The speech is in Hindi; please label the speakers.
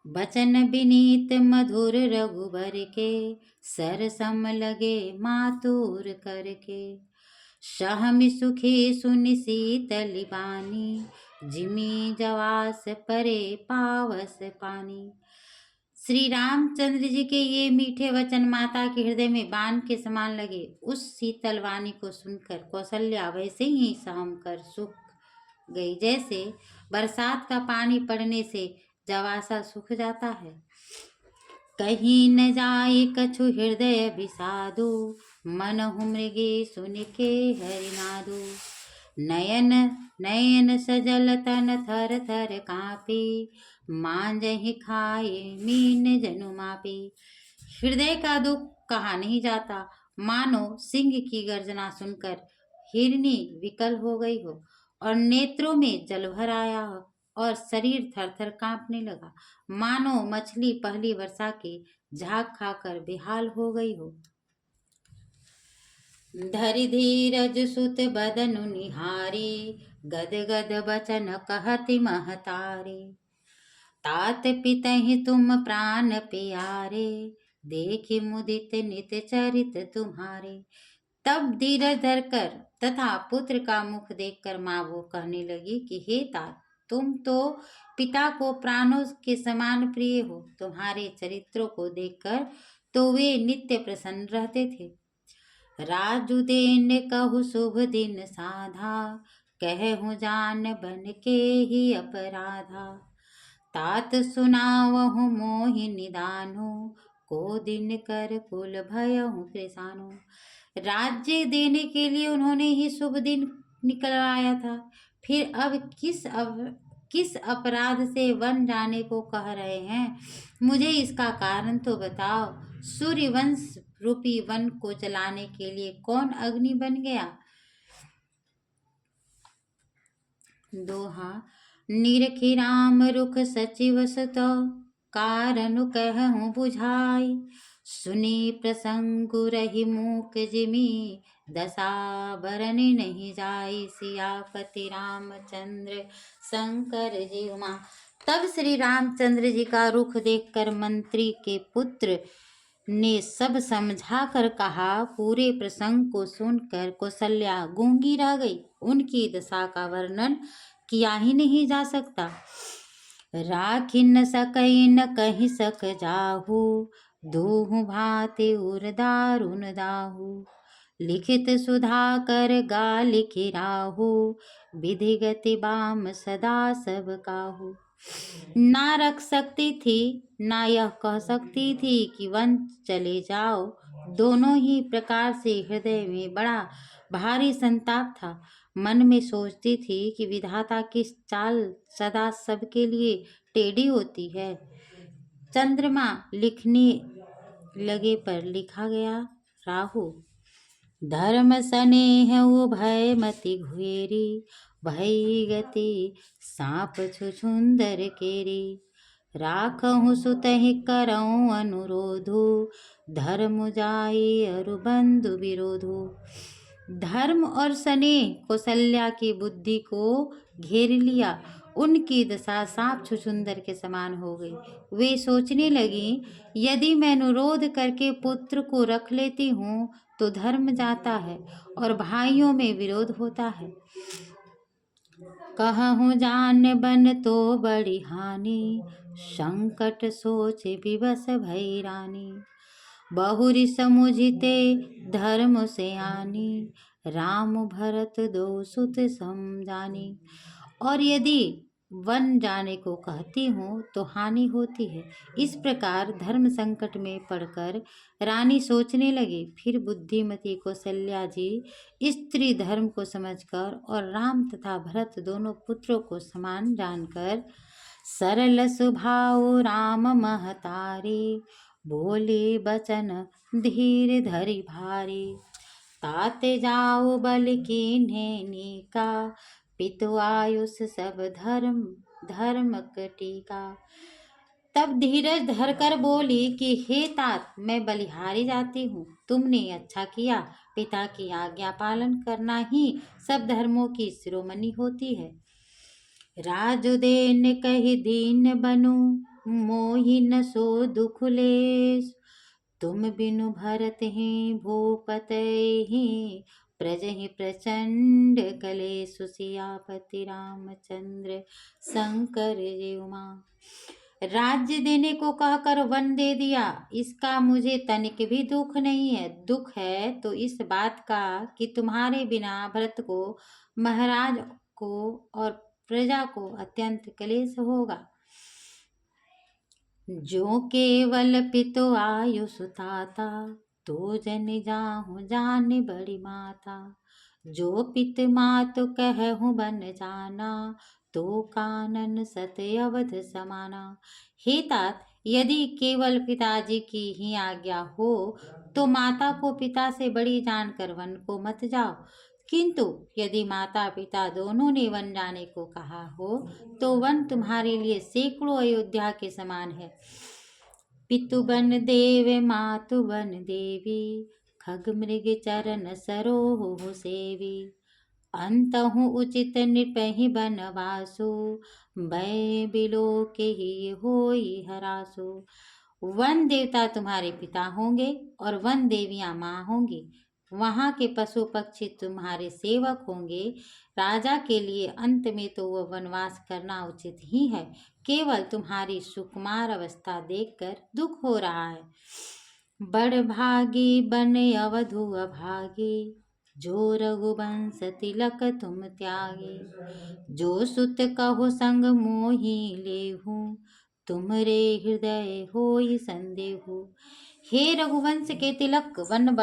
Speaker 1: बचन विनीत मधुर रघुबर के, सर सम लगे मातुर करके। सहमि सुखी सुनि शीतल बानी, जिमि जवास परे पावस पानी। श्री रामचंद्र जी के ये मीठे वचन माता के हृदय में बाण के समान लगे। उस शीतल वाणी को सुनकर कौशल्या वैसे ही सहम कर सूख गई, जैसे बरसात का पानी पड़ने से जवासा सूख जाता है। कहीं न जाए कछु हृदय विषादो, मनहु मृगे सुन के हरिनादो। नयन नयन सजल तन थर थर कांपे, मांजहि खाए मीन जनु मापे। हृदय का दुख कहा नहीं जाता, मानो सिंह की गर्जना सुनकर हिरनी विकल हो गई हो और नेत्रों में जल भर आया हो और शरीर थर थर कांपने लगा, मानो मछली पहली वर्षा के झाग खाकर बेहाल हो गई हो। धरि धीरज सुत बदनु निहारी, गद गद बचन कहति महतारी। तात पितहि तुम प्राण प्यारे, देखि मुदित नित चरित तुम्हारे। तब धीरज धरकर तथा पुत्र का मुख देखकर माँ वो कहने लगी कि हे तात, तुम तो पिता को प्राणों के समान प्रिय हो। तुम्हारे चरित्रों को देखकर तो वे नित्य प्रसन्न रहते थे। राजुदेन कहु शुभ दिन साधा, कहूँ जान बन के ही अपराधा। तात सुनावहु मोहि निदानो, को दिन कर कुल भयहु कृसानो। राज्य देने के लिए उन्होंने ही शुभ दिन निकलवाया था, फिर अब किस अपराध से वन जाने को कह रहे हैं? मुझे इसका कारण तो बताओ। सूर्यवंश रूपी वन को जलाने के लिए कौन अग्नि बन गया? दोहा। निरखि राम रुख सचिव सत, कारण कहूँ बुझाई। सुनी प्रसंग रही मूक जिमी, दशा बरन नहीं जाई। सियापति रामचंद्र शंकर जी उमा। तब श्री रामचंद्र जी का रुख देखकर मंत्री के पुत्र ने सब समझा कर कहा। पूरे प्रसंग को सुनकर कौशल्या गूंगी रह गई। उनकी दशा का वर्णन किया ही नहीं जा सकता। राखी न सकई न कहीं सक जाहू, दूहु भांति उर दारुन दाहू। लिखित सुधा कर गा लिखि राहू, विधि गति बाम सदा सब काहू। ना रख सकती थी ना यह कह सकती थी कि वन चले जाओ। दोनों ही प्रकार से हृदय में बड़ा भारी संताप था। मन में सोचती थी कि विधाता की चाल सदा सबके लिए टेढ़ी होती है। चंद्रमा लिखने लगे पर लिखा गया राहु। धर्म स्नेह उभय मति घुएरी, भई गति सांप छुछुंदर केरी। राखहु सुतहि करऊँ अनुरोधु, धर्म जाई अरु बंधु विरोधु। धर्म और स्नेह कौशल्या की बुद्धि को घेर लिया। उनकी दशा सांप छुछुंदर के समान हो गई। वे सोचने लगी, यदि मैं अनुरोध करके पुत्र को रख लेती हूँ तो धर्म जाता है और भाइयों में विरोध होता है। कहूँ जान बन तो बड़ी हानि, संकट सोच विवश भई रानी। बहुरी समुझिते धर्म से आनी, राम भरत दो सुत समझानी। और यदि वन जाने को कहती हूँ तो हानि होती है। इस प्रकार धर्म संकट में पड़कर रानी सोचने लगी। फिर बुद्धिमती कौशल्या जी स्त्री धर्म को समझकर और राम तथा भरत दोनों पुत्रों को समान जानकर सरल स्वभाव राम महतारी, बोले बचन धीर धरि भारी। ताते जाओ बल कीन्हे नीका, पितु आयुष सब धर्म टीका। तब धीरज धरकर बोली कि हे तात, मैं बलिहारी जाती हूँ। तुमने अच्छा किया। पिता की आज्ञा पालन करना ही सब धर्मों की शिरोमणि होती है। राजुदेन कहि दीन बनु, मोहि न सो दुख लेस। तुम बिनु भरत हैं भूपत हैं, प्रजहि प्रचंड कलेशु। सियापति रामचंद्र शंकर जय उमा। राज्य देने को कहकर वन दे दिया, इसका मुझे तनिक भी दुख नहीं है। दुख है तो इस बात का कि तुम्हारे बिना भरत को, महाराज को और प्रजा को अत्यंत क्लेश होगा। जो केवल पितु आयु सुताता, तो जन जाहु जान बड़ी माता। जो पित मातु कहूँ बन जाना, तो कानन सत अवध समाना। हे तात, यदि केवल पिताजी की ही आज्ञा हो तो माता को पिता से बड़ी जानकर वन को मत जाओ, किंतु यदि माता पिता दोनों ने वन जाने को कहा हो तो वन तुम्हारे लिए सैकड़ों अयोध्या के समान है। पितु बन देव मातु बन देवी, खग मृग चरण सरोह सेवी। अंतहु उचित नृपहि बनवासु, भय बिलो के ही होई हरासु। वन देवता तुम्हारे पिता होंगे और वन देवियां माँ होंगी। वहाँ के पशु पक्षी तुम्हारे सेवक होंगे। राजा के लिए अंत में तो वह वनवास करना उचित ही है। केवल तुम्हारी सुकुमार अवस्था देखकर दुख हो रहा है। बड़ भागी बन अवधु अभागी, जो रघुवंश तिलक तुम त्यागी। जो सुत कहो संग मोहि लेहु, तुमरे हृदय होई संदेहु। हे रघुवंश के तिलक वन